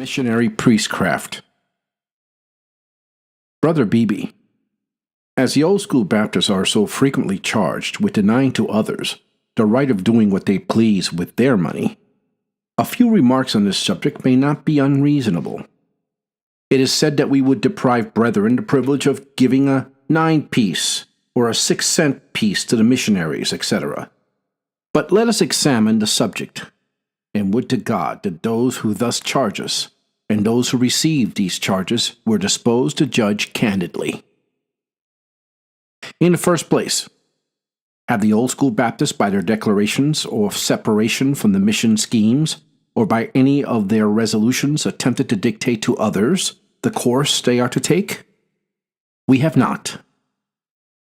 Missionary Priest Craft. Brother Beebe, as the old school Baptists are so frequently charged with denying to others the right of doing what they please with their money, a few remarks on this subject may not be unreasonable. It is said that we would deprive brethren the privilege of giving a 9-piece or a 6-cent piece to the missionaries, etc. But let us examine the subject, and would to God that those who thus charge us, and those who receive these charges, were disposed to judge candidly. In the first place, have the old school Baptists, by their declarations of separation from the mission schemes, or by any of their resolutions, attempted to dictate to others the course they are to take? We have not.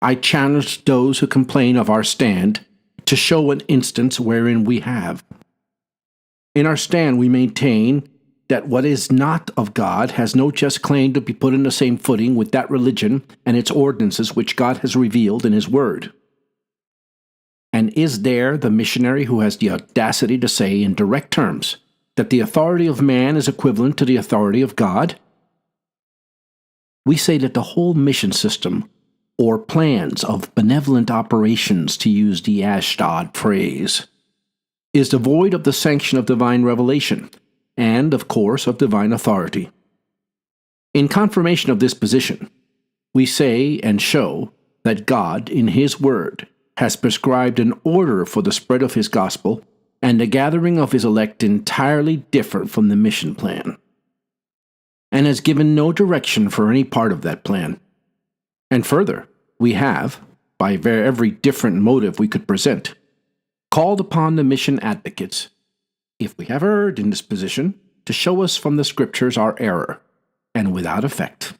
I challenge those who complain of our stand to show an instance wherein we have. In our stand we maintain that what is not of God has no just claim to be put in the same footing with that religion and its ordinances which God has revealed in His Word. And is there the missionary who has the audacity to say in direct terms that the authority of man is equivalent to the authority of God? We say that the whole mission system, or plans of benevolent operations, to use the Ashdod phrase, is devoid of the sanction of divine revelation, and, of course, of divine authority. In confirmation of this position, we say and show that God, in His Word, has prescribed an order for the spread of His gospel and the gathering of His elect entirely different from the mission plan, and has given no direction for any part of that plan. And further, we have, by every different motive we could present, called upon the mission advocates, if we have erred in this position, to show us from the Scriptures our error, and without effect.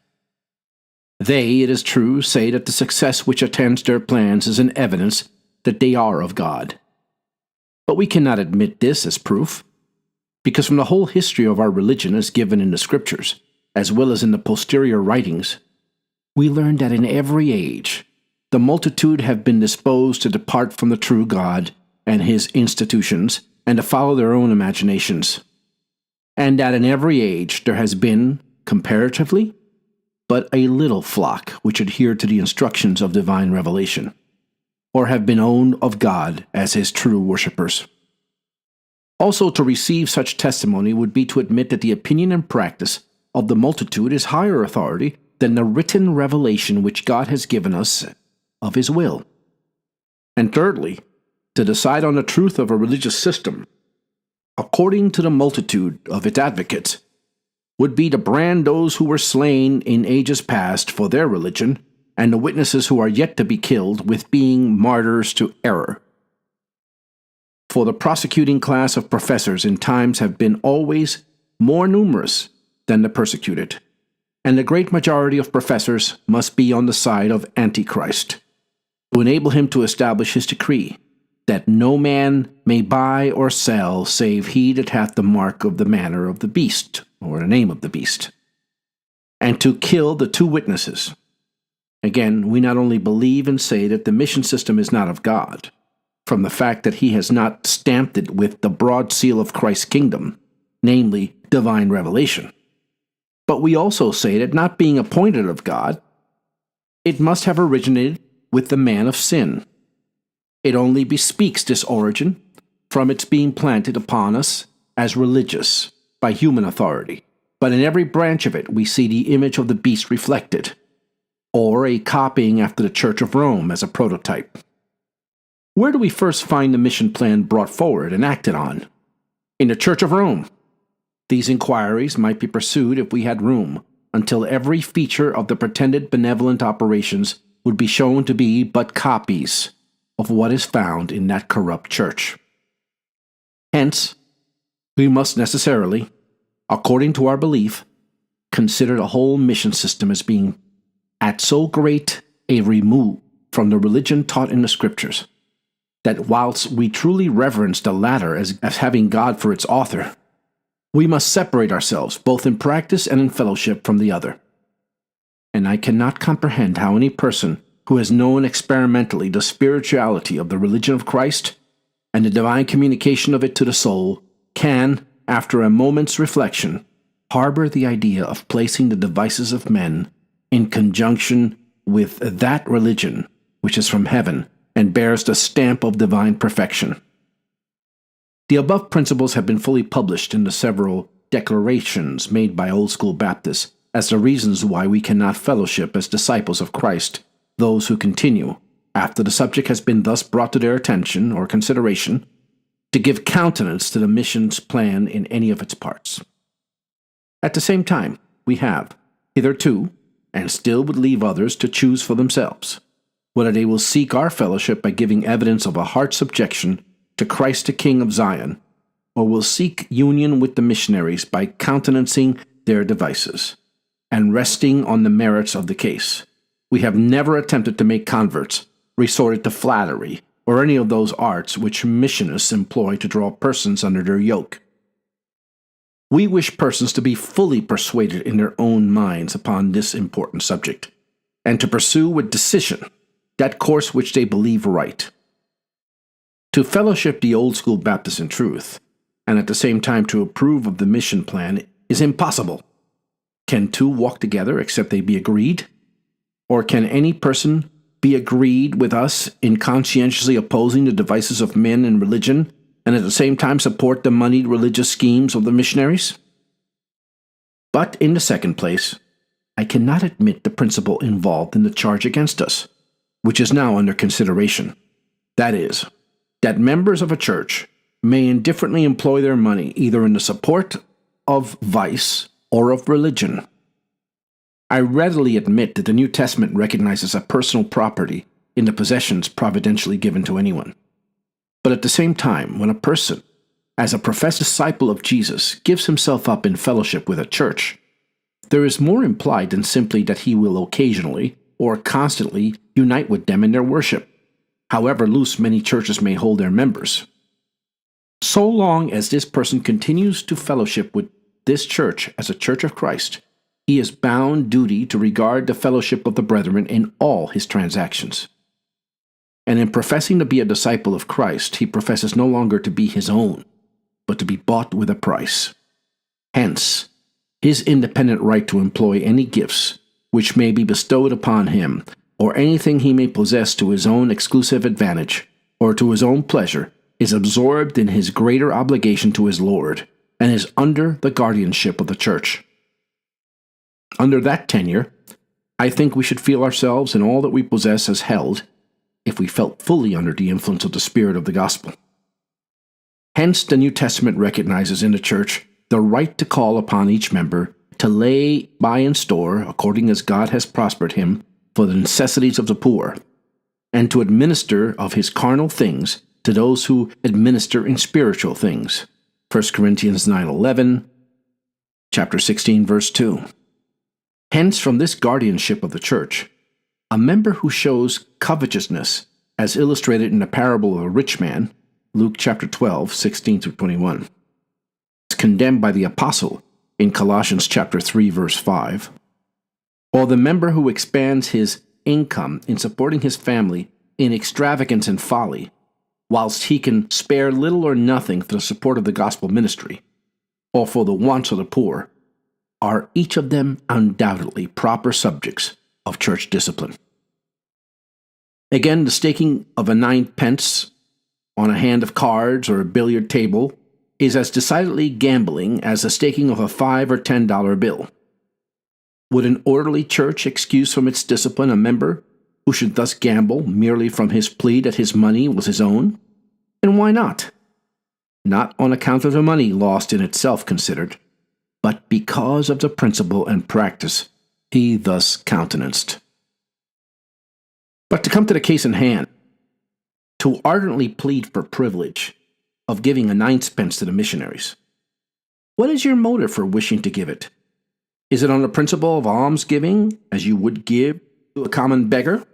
They, it is true, say that the success which attends their plans is an evidence that they are of God. But we cannot admit this as proof, because from the whole history of our religion as given in the Scriptures, as well as in the posterior writings, we learn that in every age the multitude have been disposed to depart from the true God and His institutions, and to follow their own imaginations, and that in every age there has been, comparatively, but a little flock which adhered to the instructions of divine revelation, or have been owned of God as His true worshippers. Also, to receive such testimony would be to admit that the opinion and practice of the multitude is higher authority than the written revelation which God has given us of His will. And thirdly, to decide on the truth of a religious system, according to the multitude of its advocates, would be to brand those who were slain in ages past for their religion, and the witnesses who are yet to be killed with being martyrs to error. For the prosecuting class of professors in times have been always more numerous than the persecuted, and the great majority of professors must be on the side of Antichrist, to enable him to establish his decree, that no man may buy or sell save he that hath the mark of the manner of the beast, or the name of the beast, and to kill the 2 witnesses. Again, we not only believe and say that the mission system is not of God, from the fact that He has not stamped it with the broad seal of Christ's kingdom, namely, divine revelation, but we also say that not being appointed of God, it must have originated with the man of sin. It only bespeaks this origin from its being planted upon us as religious by human authority, but in every branch of it we see the image of the beast reflected, or a copying after the Church of Rome as a prototype. Where do we first find the mission plan brought forward and acted on? In the Church of Rome. These inquiries might be pursued if we had room, until every feature of the pretended benevolent operations would be shown to be but copies of what is found in that corrupt church. Hence, we must necessarily, according to our belief, consider the whole mission system as being at so great a remove from the religion taught in the Scriptures, that whilst we truly reverence the latter as having God for its author, we must separate ourselves, both in practice and in fellowship, from the other. And I cannot comprehend how any person who has known experimentally the spirituality of the religion of Christ and the divine communication of it to the soul can, after a moment's reflection, harbor the idea of placing the devices of men in conjunction with that religion which is from heaven and bears the stamp of divine perfection. The above principles have been fully published in the several declarations made by Old School Baptists as the reasons why we cannot fellowship as disciples of Christ those who continue, after the subject has been thus brought to their attention or consideration, to give countenance to the missions plan in any of its parts. At the same time, we have, hitherto, and still would leave others to choose for themselves, whether they will seek our fellowship by giving evidence of a heart subjection to Christ the King of Zion, or will seek union with the missionaries by countenancing their devices, and resting on the merits of the case. We have never attempted to make converts, resorted to flattery, or any of those arts which missionists employ to draw persons under their yoke. We wish persons to be fully persuaded in their own minds upon this important subject, and to pursue with decision that course which they believe right. To fellowship the Old School Baptists in truth, and at the same time to approve of the mission plan, is impossible. Can two walk together except they be agreed? Or can any person be agreed with us in conscientiously opposing the devices of men and religion, and at the same time support the moneyed religious schemes of the missionaries? But in the second place, I cannot admit the principle involved in the charge against us, which is now under consideration. That is, that members of a church may indifferently employ their money either in the support of vice or of religion. I readily admit that the New Testament recognizes a personal property in the possessions providentially given to anyone. But at the same time, when a person, as a professed disciple of Jesus, gives himself up in fellowship with a church, there is more implied than simply that he will occasionally or constantly unite with them in their worship, however loose many churches may hold their members. So long as this person continues to fellowship with this church as a church of Christ, he is bound duty to regard the fellowship of the brethren in all his transactions. And in professing to be a disciple of Christ, he professes no longer to be his own, but to be bought with a price. Hence, his independent right to employ any gifts which may be bestowed upon him, or anything he may possess to his own exclusive advantage, or to his own pleasure, is absorbed in his greater obligation to his Lord, and is under the guardianship of the church. Under that tenure, I think we should feel ourselves and all that we possess as held, if we felt fully under the influence of the Spirit of the gospel. Hence, the New Testament recognizes in the church the right to call upon each member to lay by in store, according as God has prospered him, for the necessities of the poor, and to administer of his carnal things to those who administer in spiritual things. 1 Corinthians 9:11, chapter 16, verse 2. Hence, from this guardianship of the church, a member who shows covetousness, as illustrated in the parable of a rich man, Luke chapter 12, 16-21, is condemned by the apostle in Colossians chapter 3, verse 5, or the member who expands his income in supporting his family in extravagance and folly, whilst he can spare little or nothing for the support of the gospel ministry, or for the wants of the poor, are each of them undoubtedly proper subjects of church discipline. Again, the staking of a 9 pence on a hand of cards or a billiard table is as decidedly gambling as the staking of a $5 or $10 bill. Would an orderly church excuse from its discipline a member who should thus gamble merely from his plea that his money was his own? And why not? Not on account of the money lost in itself considered, but because of the principle and practice he thus countenanced. But to come to the case in hand, to ardently plead for privilege of giving a 9 pence to the missionaries, what is your motive for wishing to give it? Is it on the principle of almsgiving, as you would give to a common beggar?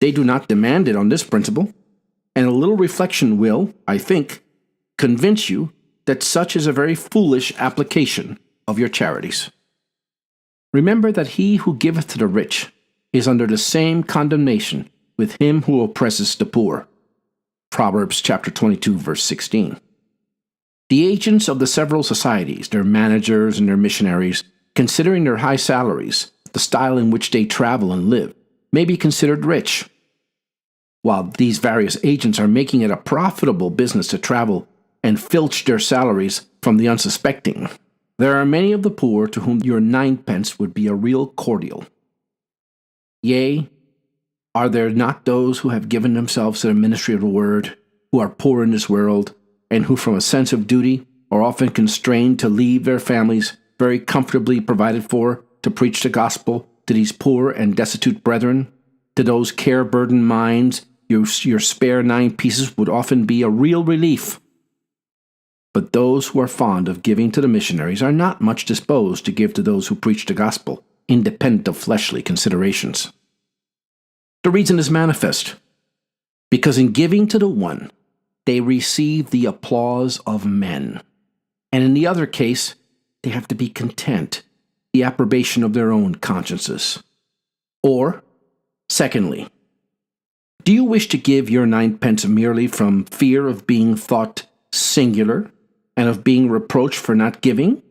They do not demand it on this principle, and a little reflection will, I think, convince you that such is a very foolish application of your charities. Remember that he who giveth to the rich is under the same condemnation with him who oppresses the poor. Proverbs chapter 22, verse 16. The agents of the several societies, their managers and their missionaries, considering their high salaries, the style in which they travel and live, may be considered rich. While these various agents are making it a profitable business to travel and filch their salaries from the unsuspecting, there are many of the poor to whom your ninepence would be a real cordial. Yea, are there not those who have given themselves to the ministry of the word, who are poor in this world, and who from a sense of duty are often constrained to leave their families very comfortably provided for to preach the gospel to these poor and destitute brethren? To those care-burdened minds, your spare 9 pieces would often be a real relief. But those who are fond of giving to the missionaries are not much disposed to give to those who preach the gospel, independent of fleshly considerations. The reason is manifest, because in giving to the one, they receive the applause of men, and in the other case, they have to be content, the approbation of their own consciences. Or, secondly, do you wish to give your 9 pence merely from fear of being thought singular and of being reproached for not giving?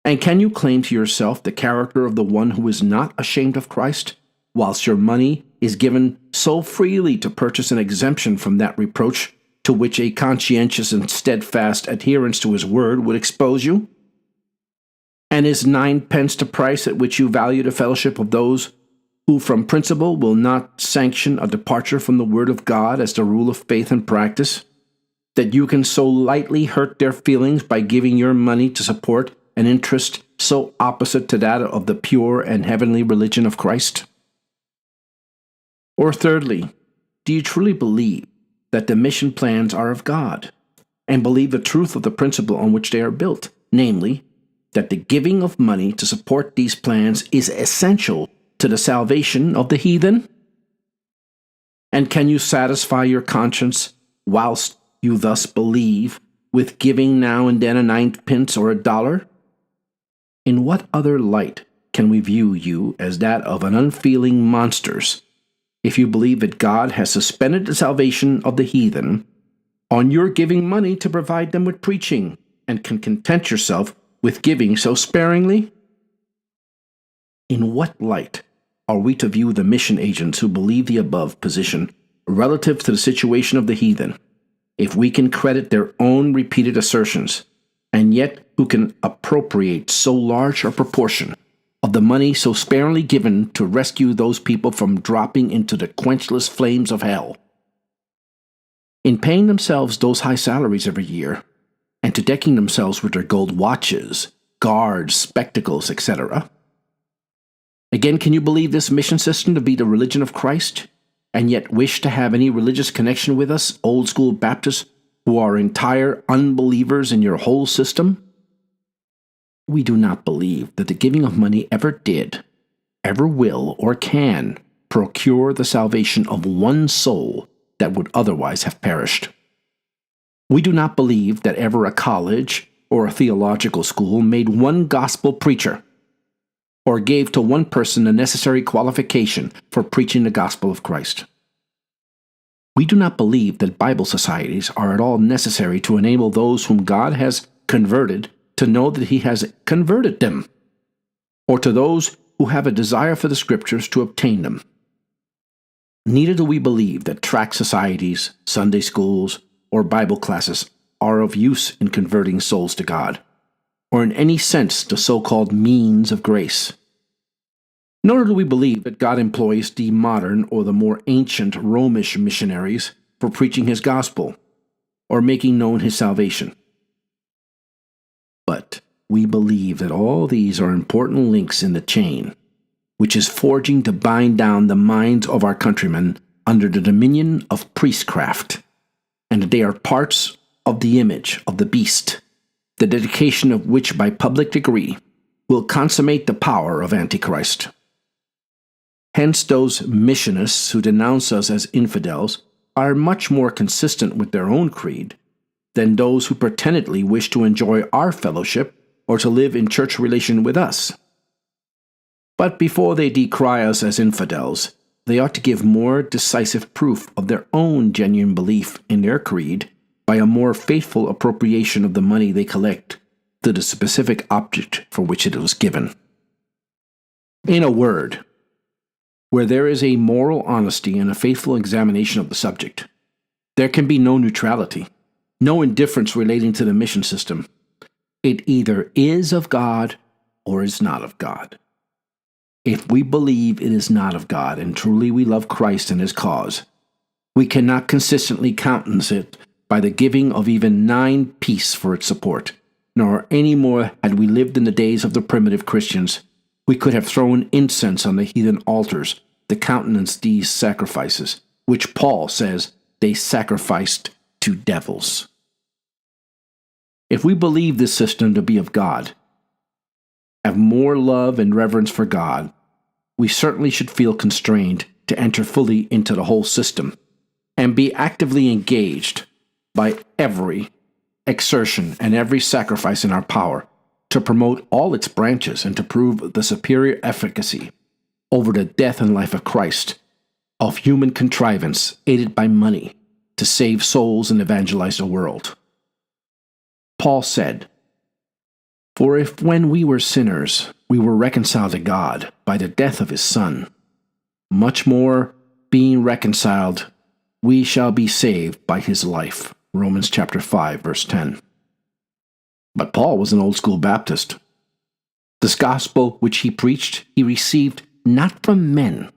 And can you claim to yourself the character of the one who is not ashamed of Christ, whilst your money is given so freely to purchase an exemption from that reproach to which a conscientious and steadfast adherence to his word would expose you? And is 9 pence the price at which you value the fellowship of those who from principle will not sanction a departure from the word of God as the rule of faith and practice, that you can so lightly hurt their feelings by giving your money to support an interest so opposite to that of the pure and heavenly religion of Christ? Or thirdly, do you truly believe that the mission plans are of God, and believe the truth of the principle on which they are built, namely, that the giving of money to support these plans is essential to the salvation of the heathen? And can you satisfy your conscience whilst you thus believe with giving now and then a 9 pence or $1? In what other light can we view you as that of an unfeeling monsters, if you believe that God has suspended the salvation of the heathen on your giving money to provide them with preaching, and can content yourself with giving so sparingly? In what light are we to view the mission agents who believe the above position relative to the situation of the heathen, if we can credit their own repeated assertions, and yet who can appropriate so large a proportion of the money so sparingly given to rescue those people from dropping into the quenchless flames of hell? In paying themselves those high salaries every year, and to decking themselves with their gold watches, guards, spectacles, etc. Again, can you believe this mission system to be the religion of Christ, and yet wish to have any religious connection with us, old-school Baptists, who are entire unbelievers in your whole system? We do not believe that the giving of money ever did, ever will, or can procure the salvation of one soul that would otherwise have perished. We do not believe that ever a college or a theological school made one gospel preacher, or gave to one person the necessary qualification for preaching the gospel of Christ. We do not believe that Bible societies are at all necessary to enable those whom God has converted to know that He has converted them, or to those who have a desire for the Scriptures to obtain them. Neither do we believe that tract societies, Sunday schools, or Bible classes are of use in converting souls to God, or in any sense the so-called means of grace. Nor do we believe that God employs the modern or the more ancient Romish missionaries for preaching His gospel, or making known His salvation. But we believe that all these are important links in the chain, which is forging to bind down the minds of our countrymen under the dominion of priestcraft, and that they are parts of the image of the beast, the dedication of which by public decree will consummate the power of Antichrist. Hence those missionists who denounce us as infidels are much more consistent with their own creed than those who pretendedly wish to enjoy our fellowship or to live in church relation with us. But before they decry us as infidels, they ought to give more decisive proof of their own genuine belief in their creed by a more faithful appropriation of the money they collect to the specific object for which it was given. In a word, where there is a moral honesty and a faithful examination of the subject, there can be no neutrality, no indifference relating to the mission system. It either is of God or is not of God. If we believe it is not of God and truly we love Christ and His cause, we cannot consistently countenance it by the giving of even 9 piece for its support, nor any more had we lived in the days of the primitive Christians, we could have thrown incense on the heathen altars to countenance these sacrifices, which Paul says they sacrificed to devils. If we believe this system to be of God, have more love and reverence for God, we certainly should feel constrained to enter fully into the whole system and be actively engaged by every exertion and every sacrifice in our power to promote all its branches and to prove the superior efficacy over the death and life of Christ, of human contrivance aided by money to save souls and evangelize the world. Paul said, "For if when we were sinners, we were reconciled to God by the death of His Son, much more, being reconciled, we shall be saved by His life." Romans chapter 5, verse 10. But Paul was an old-school Baptist. This gospel which he preached, he received not from men.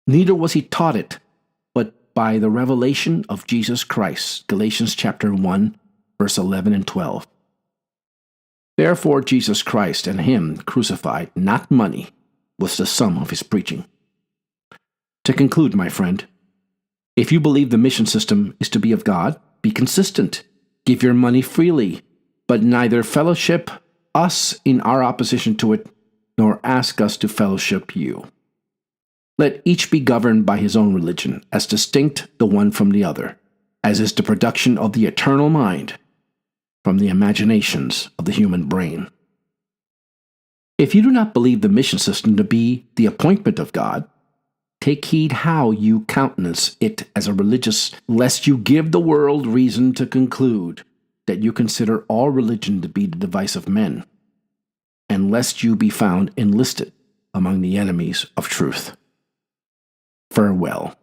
Neither was he taught it, but by the revelation of Jesus Christ. Galatians chapter 1, verse 11 and 12. Therefore Jesus Christ and Him crucified, not money, was the sum of his preaching. To conclude, my friend, if you believe the mission system is to be of God, be consistent. Give your money freely, but neither fellowship us in our opposition to it, nor ask us to fellowship you. Let each be governed by his own religion, as distinct the one from the other, as is the production of the eternal mind from the imaginations of the human brain. If you do not believe the mission system to be the appointment of God, take heed how you countenance it as a religious, lest you give the world reason to conclude that you consider all religion to be the device of men, and lest you be found enlisted among the enemies of truth. Farewell.